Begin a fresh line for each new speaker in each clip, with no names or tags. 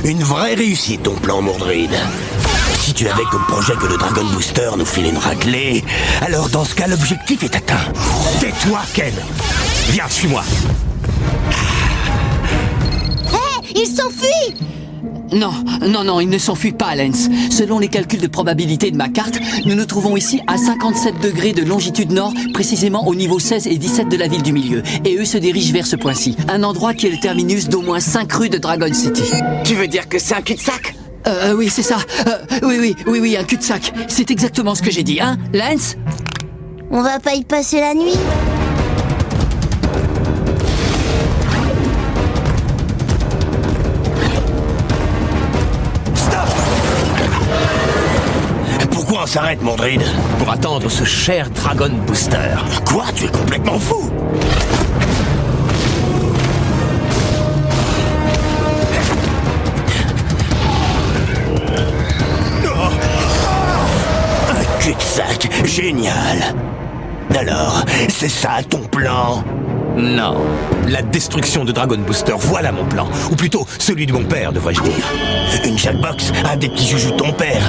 Une vraie réussite, ton plan, Mordred. Si tu avais comme projet que le Dragon Booster nous file une raclée, alors dans ce cas, l'objectif est atteint. Tais-toi, Ken. Viens, suis-moi.
Hé, il s'enfuit!
Non, il ne s'enfuit pas, Lance. Selon les calculs de probabilité de ma carte, nous nous trouvons ici à 57 degrés de longitude nord, précisément au niveau 16 et 17 de la ville du milieu. Et eux se dirigent vers ce point-ci, un endroit qui est le terminus d'au moins 5 rues de Dragon City.
Tu veux dire que c'est un cul-de-sac?
Oui, c'est ça. Oui, un cul-de-sac. C'est exactement ce que j'ai dit, hein, Lance?
On va pas y passer la nuit?
Pourquoi on s'arrête, Mordred?
Pour attendre ce cher Dragon Booster.
Quoi? Tu es complètement fou! Un cul-de-sac, génial! Alors, c'est ça ton plan?
Non. La destruction de Dragon Booster, voilà mon plan. Ou plutôt, celui de mon père, devrais-je dire.
Une Jackbox, un des petits joujoux de ton père.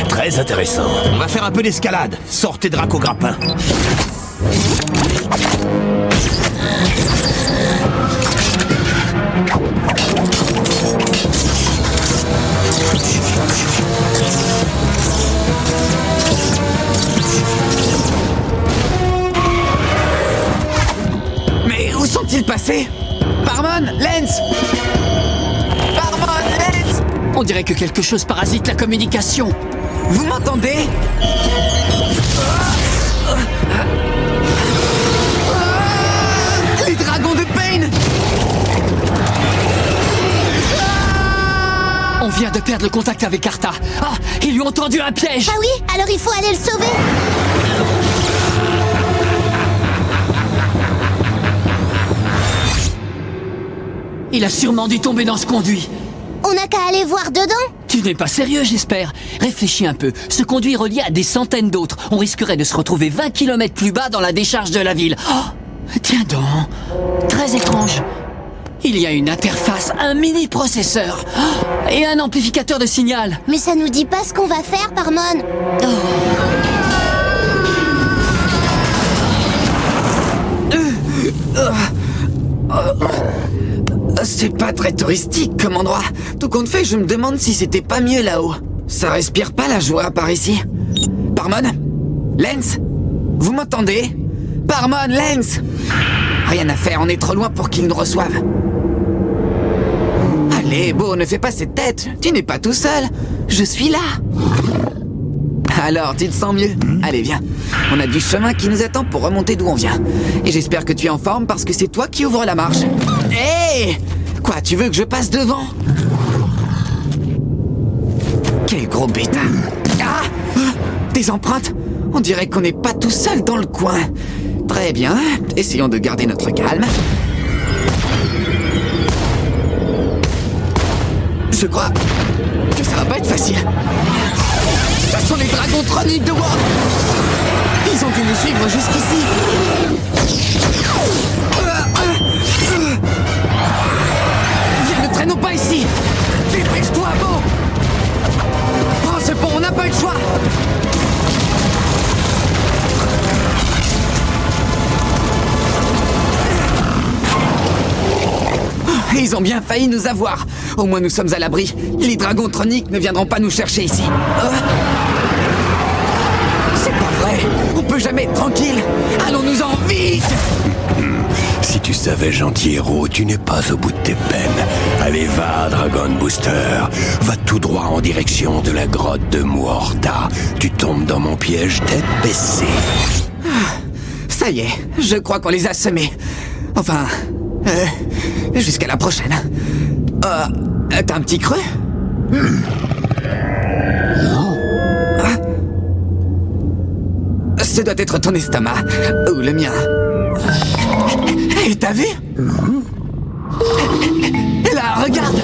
Très intéressant.
On va faire un peu d'escalade. Sortez Drac au grappin.
Mais où sont-ils passés? Barman, Lance! Barman, Lance!
On dirait que quelque chose parasite la communication.
Vous m'entendez? Les dragons de Pain!
On vient de perdre le contact avec Artha. Ah, ils lui ont tendu un piège.
Ah oui? Alors il faut aller le sauver!
Il a sûrement dû tomber dans ce conduit.
On n'a qu'à aller voir dedans?
Tu n'es pas sérieux, j'espère. Réfléchis un peu. Ce conduit est relié à des centaines d'autres. On risquerait de se retrouver 20 km plus bas dans la décharge de la ville. Oh, tiens donc. Très étrange. Il y a une interface, un mini-processeur et un amplificateur de signal.
Mais ça nous dit pas ce qu'on va faire, Parmon.
C'est pas très touristique comme endroit. Tout compte fait, je me demande si c'était pas mieux là-haut. Ça respire pas la joie par ici. Parmon? Lance? Vous m'entendez? Parmon, Lance? Rien à faire, on est trop loin pour qu'ils nous reçoivent. Allez, Beau, ne fais pas cette tête. Tu n'es pas tout seul. Je suis là. Alors, tu te sens mieux? Allez, viens. On a du chemin qui nous attend pour remonter d'où on vient. Et j'espère que tu es en forme parce que c'est toi qui ouvres la marche. Hé! Quoi, tu veux que je passe devant? Quel gros bêta! Ah! Des empreintes! On dirait qu'on n'est pas tout seul dans le coin. Très bien, essayons de garder notre calme. Je crois que ça va pas être facile. Ce sont les dragons troniques de Ward. Ils ont dû nous suivre jusqu'ici. Viens, ne traînons pas ici. Dépêche-toi, Beau. Prends ce pont, on n'a pas eu le choix. Ils ont bien failli nous avoir. Au moins nous sommes à l'abri. Les dragons troniques ne viendront pas nous chercher ici. C'est pas vrai. On peut jamais être tranquille. Allons-nous-en vite.
Si tu savais, gentil héros, tu n'es pas au bout de tes peines. Allez, va, Dragon Booster. Va tout droit en direction de la grotte de Muorta. Tu tombes dans mon piège tête baissée.
Ça y est, je crois qu'on les a semés. Enfin, jusqu'à la prochaine. T'as un petit creux? Ce doit être ton estomac. Ou le mien. Et t'as vu? Là, regarde.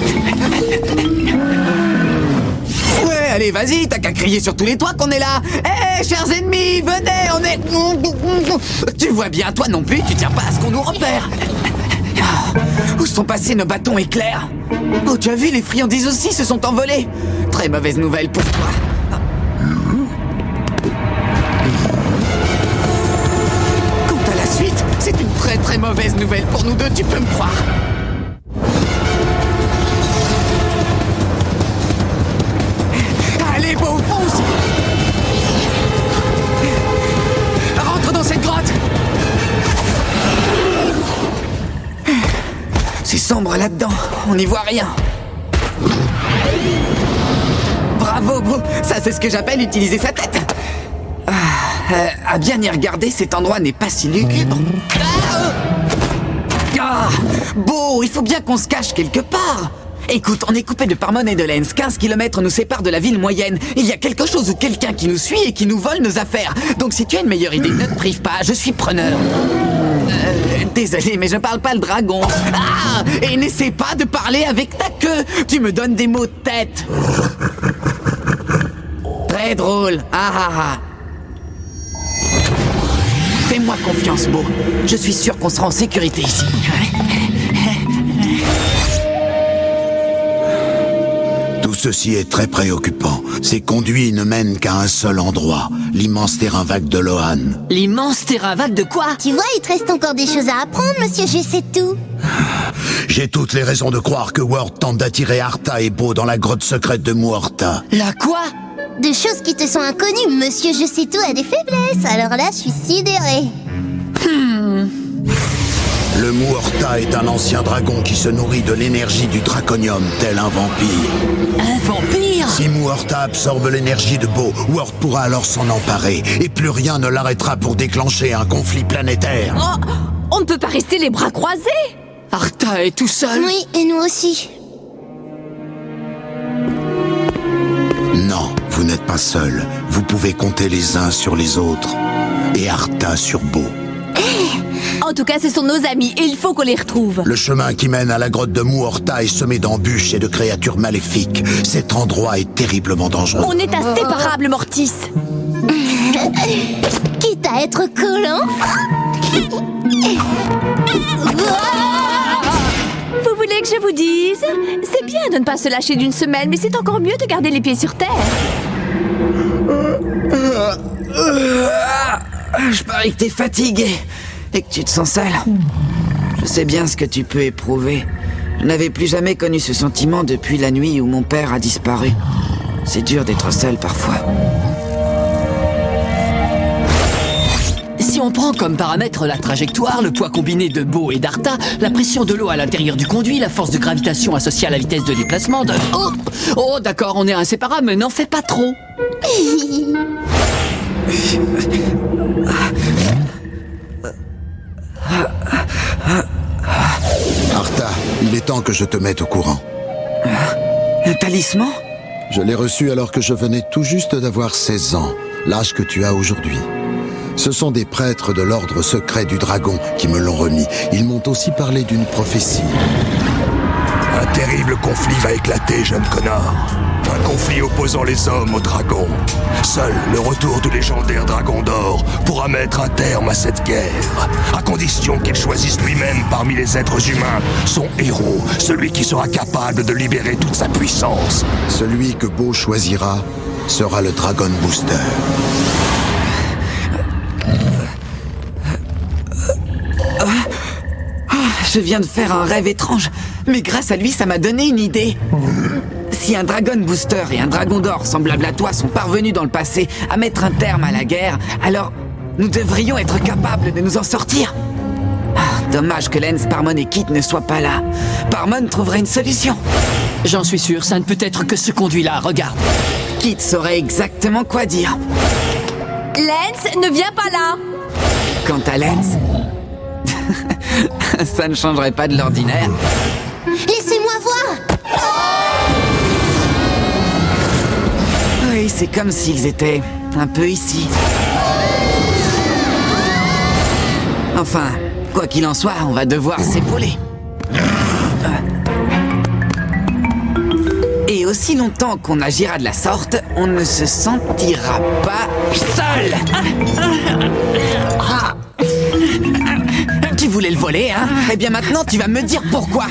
Ouais, allez, vas-y, t'as qu'à crier sur tous les toits qu'on est là. Hé, chers ennemis, venez, on est... Tu vois bien, toi non plus, tu tiens pas à ce qu'on nous repère. Où sont passés nos bâtons éclairs? Oh, tu as vu, les friandises aussi se sont envolées. Très mauvaise nouvelle pour toi. Quant à la suite, c'est une très très mauvaise nouvelle pour nous deux, tu peux me croire. Allez, beau, fonce! Rentre dans cette grotte! C'est sombre là-dedans, on n'y voit rien. Bravo, Beau, ça c'est ce que j'appelle utiliser sa tête. À bien y regarder, cet endroit n'est pas si lugubre. Beau, il faut bien qu'on se cache quelque part. Écoute, on est coupé de Parmon et de Lens. 15 km nous séparent de la ville moyenne. Il y a quelque chose ou quelqu'un qui nous suit et qui nous vole nos affaires. Donc si tu as une meilleure idée, ne te prive pas, je suis preneur. Désolé, mais je parle pas le dragon. Ah! Et n'essaie pas de parler avec ta queue. Tu me donnes des mots de tête. Très drôle. Fais-moi confiance, Beau. Je suis sûr qu'on sera en sécurité ici.
Tout ceci est très préoccupant. Ces conduits ne mènent qu'à un seul endroit, l'immense terrain vague de Lohan.
L'immense terrain vague de quoi?
Tu vois, il te reste encore des choses à apprendre, monsieur, je sais tout.
J'ai toutes les raisons de croire que Ward tente d'attirer Artha et Beau dans la grotte secrète de Muorta.
La quoi?
De choses qui te sont inconnues, monsieur, je sais tout a des faiblesses. Alors là, je suis sidérée.
Le Muorta est un ancien dragon qui se nourrit de l'énergie du draconium, tel un vampire.
Un vampire?
Si Muorta absorbe l'énergie de Beau, Ward pourra alors s'en emparer, et plus rien ne l'arrêtera pour déclencher un conflit planétaire.
Oh, on ne peut pas rester les bras croisés.
Artha est tout seul?
Oui, et nous aussi.
Non, vous n'êtes pas seuls. Vous pouvez compter les uns sur les autres. Et Artha sur Beau.
En tout cas, ce sont nos amis et il faut qu'on les retrouve.
Le chemin qui mène à la grotte de Muorta est semé d'embûches et de créatures maléfiques. Cet endroit est terriblement dangereux.
On est inséparables, Mortis.
Quitte à être collant.
Vous voulez que je vous dise? C'est bien de ne pas se lâcher d'une semelle, mais c'est encore mieux de garder les pieds sur terre.
Je parie que t'es fatigué et que tu te sens seul. Je sais bien ce que tu peux éprouver. Je n'avais plus jamais connu ce sentiment depuis la nuit où mon père a disparu. C'est dur d'être seul parfois.
Si on prend comme paramètre la trajectoire, le poids combiné de Beau et d'Artha, la pression de l'eau à l'intérieur du conduit, la force de gravitation associée à la vitesse de déplacement de... Oh, d'accord, on est inséparables, mais n'en fais pas trop.
Artha, il est temps que je te mette au courant.
Un talisman?
Je l'ai reçu alors que je venais tout juste d'avoir 16 ans, l'âge que tu as aujourd'hui. Ce sont des prêtres de l'ordre secret du dragon qui me l'ont remis. Ils m'ont aussi parlé d'une prophétie.
Un terrible conflit va éclater, jeune connard. Un conflit opposant les hommes aux dragons. Seul le retour du légendaire dragon d'or pourra mettre un terme à cette guerre, à condition qu'il choisisse lui-même parmi les êtres humains son héros, celui qui sera capable de libérer toute sa puissance.
Celui que Beau choisira sera le Dragon Booster.
Je viens de faire un rêve étrange, mais grâce à lui, ça m'a donné une idée. Si un Dragon Booster et un Dragon d'Or semblables à toi sont parvenus dans le passé à mettre un terme à la guerre, alors nous devrions être capables de nous en sortir. Dommage que Lens, Parmon et Kit ne soient pas là. Parmon trouverait une solution.
J'en suis sûr, ça ne peut être que ce conduit-là, regarde.
Kit saurait exactement quoi dire.
Lens, ne viens pas là.
Quant à Lens, ça ne changerait pas de l'ordinaire.
Laissez-moi voir.
Oui, c'est comme s'ils étaient un peu ici. Enfin, quoi qu'il en soit, on va devoir s'épauler. Et aussi longtemps qu'on agira de la sorte, on ne se sentira pas seul. Tu tu voulais le voler, hein? Eh bien maintenant, tu vas me dire pourquoi.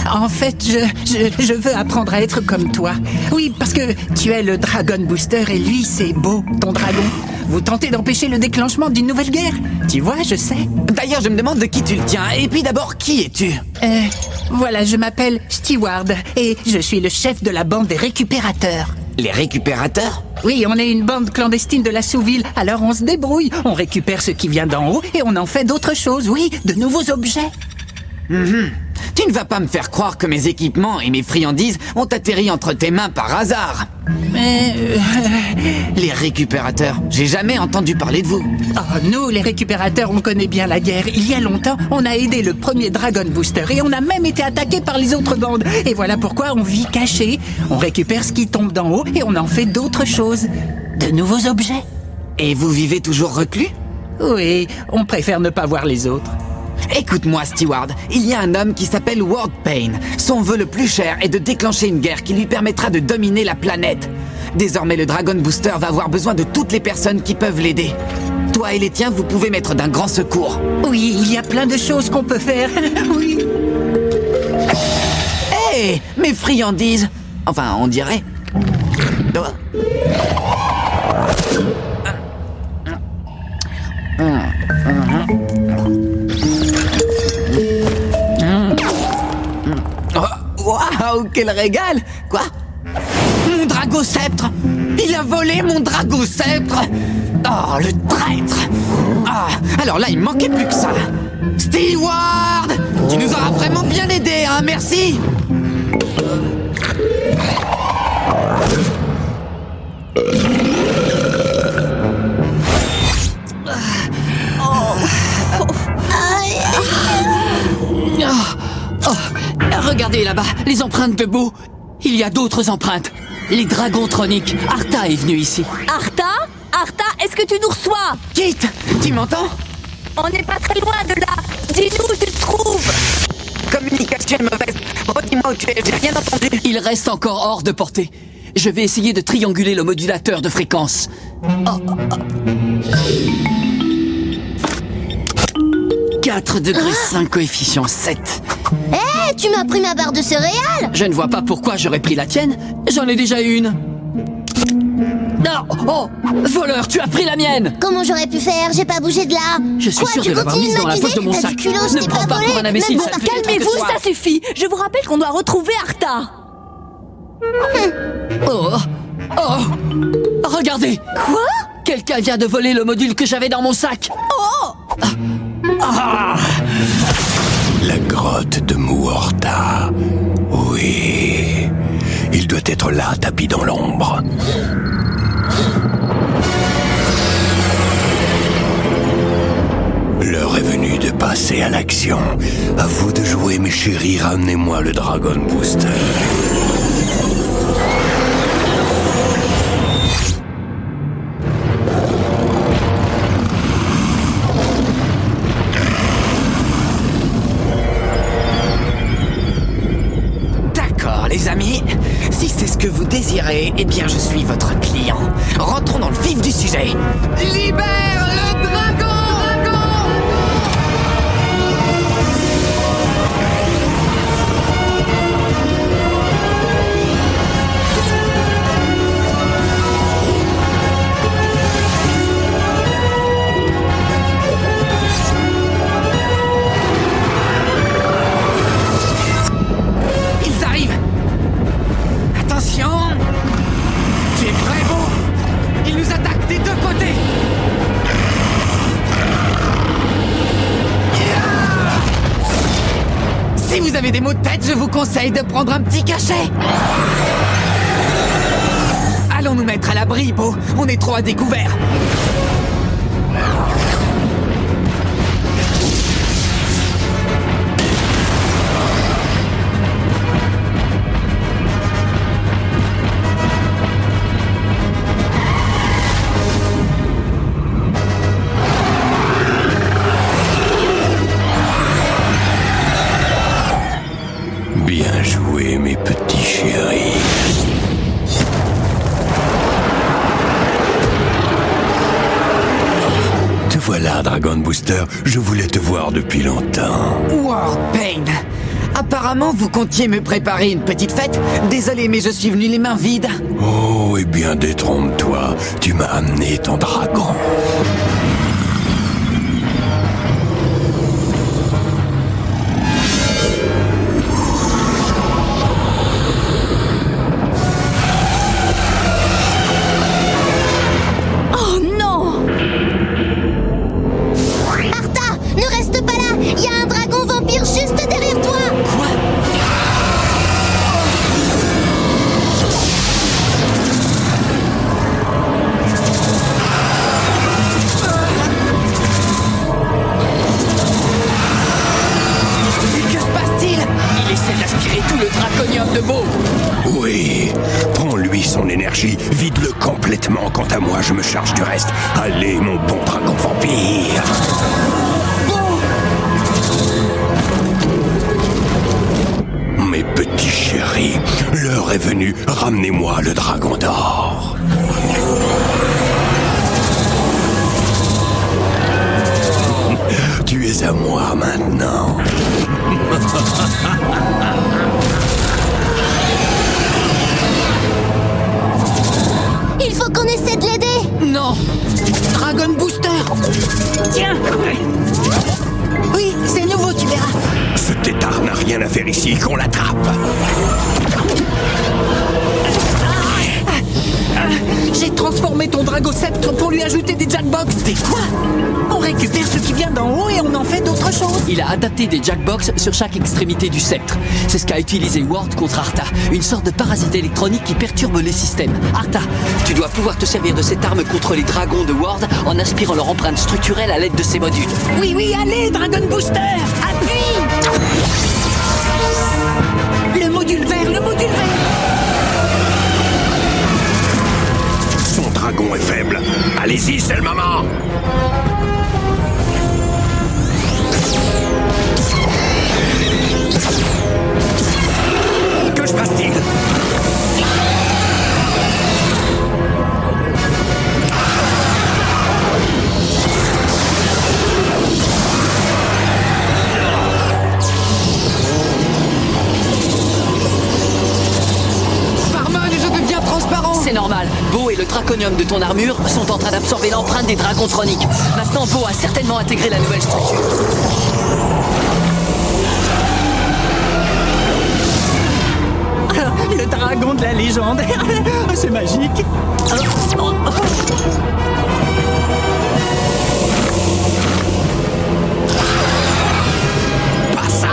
En fait, je veux apprendre à être comme toi. Oui, parce que tu es le Dragon Booster et lui, c'est Beau, ton dragon. Vous tentez d'empêcher le déclenchement d'une nouvelle guerre. Tu vois, je sais.
D'ailleurs, je me demande de qui tu le tiens. Et puis d'abord, qui es-tu?
Voilà, je m'appelle Steward et je suis le chef de la bande des récupérateurs.
Les récupérateurs?
Oui, on est une bande clandestine de la sous-ville, alors on se débrouille. On récupère ce qui vient d'en haut et on en fait d'autres choses, oui, de nouveaux objets.
Tu ne vas pas me faire croire que mes équipements et mes friandises ont atterri entre tes mains par hasard. Les récupérateurs, j'ai jamais entendu parler de vous.
Oh, nous, les récupérateurs, on connaît bien la guerre. Il y a longtemps, on a aidé le premier Dragon Booster et on a même été attaqué par les autres bandes. Et voilà pourquoi on vit caché. On récupère ce qui tombe d'en haut et on en fait d'autres choses. De nouveaux objets.
Et vous vivez toujours reclus?
Oui, on préfère ne pas voir les autres.
Écoute-moi, Steward, il y a un homme qui s'appelle World Pain. Son vœu le plus cher est de déclencher une guerre qui lui permettra de dominer la planète. Désormais, le Dragon Booster va avoir besoin de toutes les personnes qui peuvent l'aider. Toi et les tiens, vous pouvez m'être d'un grand secours.
Oui, il y a plein de choses qu'on peut faire. Oui.
Hé, mes friandises. Enfin, on dirait. Waouh, quel régal! Quoi? Mon dragosceptre! Il a volé mon dragosceptre! Oh, le traître! Ah, alors là, il me manquait plus que ça! Steward! Tu nous auras vraiment bien aidé, hein, merci!
Regardez là-bas, les empreintes de Beau. Il y a d'autres empreintes. Les dragons troniques. Artha est venue ici.
Artha? Artha, est-ce que tu nous reçois?
Kit, tu m'entends?
On n'est pas très loin de là. Dis-nous où tu te trouves.
Communication est mauvaise. Redis-moi où tu es, j'ai rien entendu.
Il reste encore hors de portée. Je vais essayer de trianguler le modulateur de fréquence. 4 degrés 5, coefficient 7.
Hé, tu m'as pris ma barre de céréales.
Je ne vois pas pourquoi j'aurais pris la tienne. J'en ai déjà une. Non! Oh! Voleur, tu as pris la mienne!
Comment j'aurais pu faire? J'ai pas bougé de là.
Je suis sûr de l'avoir mise dans la poche de mon sac. Ne prends pas pour un imbécile.
Même
Calmez-vous, ça suffit. Je vous rappelle qu'on doit retrouver Artha.
Oh! Oh! Regardez!
Quoi?
Quelqu'un vient de voler le module que j'avais dans mon sac!
Oh!
La grotte de Muorta. Oui. Il doit être là, tapis dans l'ombre. L'heure est venue de passer à l'action. À vous de jouer, mes chéris. Ramenez-moi le Dragon Booster.
Les amis, si c'est ce que vous désirez, eh bien je suis votre client. Rentrons dans le vif du sujet. Libère le dragon! Ils arrivent! Attention! Tu es prêt, Beau? Ils nous attaquent des deux côtés! Si vous avez des maux de tête, je vous conseille de prendre un petit cachet! Allons nous mettre à l'abri, Beau. On est trop à découvert.
Bien joué, mes petits chéris. Te voilà va, Dragon Booster? Je voulais te voir depuis longtemps.
Warpaint. Apparemment, vous comptiez me préparer une petite fête. Désolé, mais je suis venu les mains vides.
Oh, eh bien, détrompe-toi. Tu m'as amené ton dragon.
Oh non!
Arta, ne reste pas là. Il y a un dragon vampire juste derrière toi.
Quoi? Que se passe-t-il?
Il essaie d'aspirer tout le draconium de Beau.
Oui, prends-lui son énergie, vide-le complètement. Quant à moi, je me charge du reste. Allez, mon bon dragon vampire. Mes petits chéris, l'heure est venue. Ramenez-moi le dragon d'or. Tu es à moi maintenant.
Il faut qu'on essaie de l'aider.
Non. Dragon Booster. Tiens. Oui, c'est nouveau, tu verras.
Ce tétard n'a rien à faire ici, qu'on l'attrape.
J'ai transformé ton Dragosceptre pour lui ajouter des Jackbox. Des quoi? On récupère ce qui vient d'en haut et on en fait d'autres choses.
Il a adapté des Jackbox sur chaque extrémité du sceptre. C'est ce qu'a utilisé Ward contre Arta, une sorte de parasite électronique qui perturbe les systèmes. Arta, tu dois pouvoir te servir de cette arme contre les dragons de Ward en aspirant leur empreinte structurelle à l'aide de ces modules.
Oui, oui, allez, Dragon Booster. Appuie. Le module vert, le module vert.
Son dragon est faible. Allez-y, c'est le moment. Que se passe-t-il?
Parmon, je deviens transparent.
C'est normal, Beau et le draconium de ton armure sont en train d'absorber l'empreinte des dragons troniques. Maintenant, Beau a certainement intégré la nouvelle structure.
Le dragon de la légende. C'est magique.
Pas ça!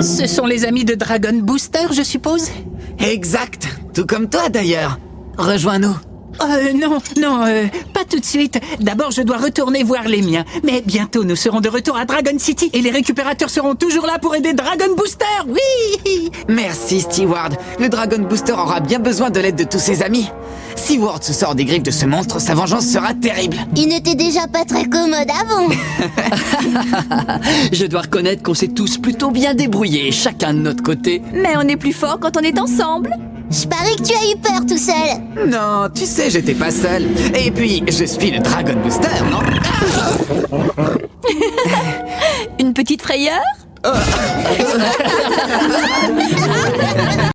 Ce sont les amis de Dragon Booster, je suppose?
Exact. Tout comme toi, d'ailleurs. Rejoins-nous.
Non, pas tout de suite. D'abord, je dois retourner voir les miens. Mais bientôt, nous serons de retour à Dragon City et les récupérateurs seront toujours là pour aider Dragon Booster. Oui!
Merci, Steward. Le Dragon Booster aura bien besoin de l'aide de tous ses amis. Si Ward se sort des griffes de ce monstre, sa vengeance sera terrible.
Il n'était déjà pas très commode avant.
Je dois reconnaître qu'on s'est tous plutôt bien débrouillés, chacun de notre côté.
Mais on est plus fort quand on est ensemble.
Je parie que tu as eu peur tout seul.
Non, tu sais, j'étais pas seul. Et puis, je suis le Dragon Booster, non?
Une petite frayeur?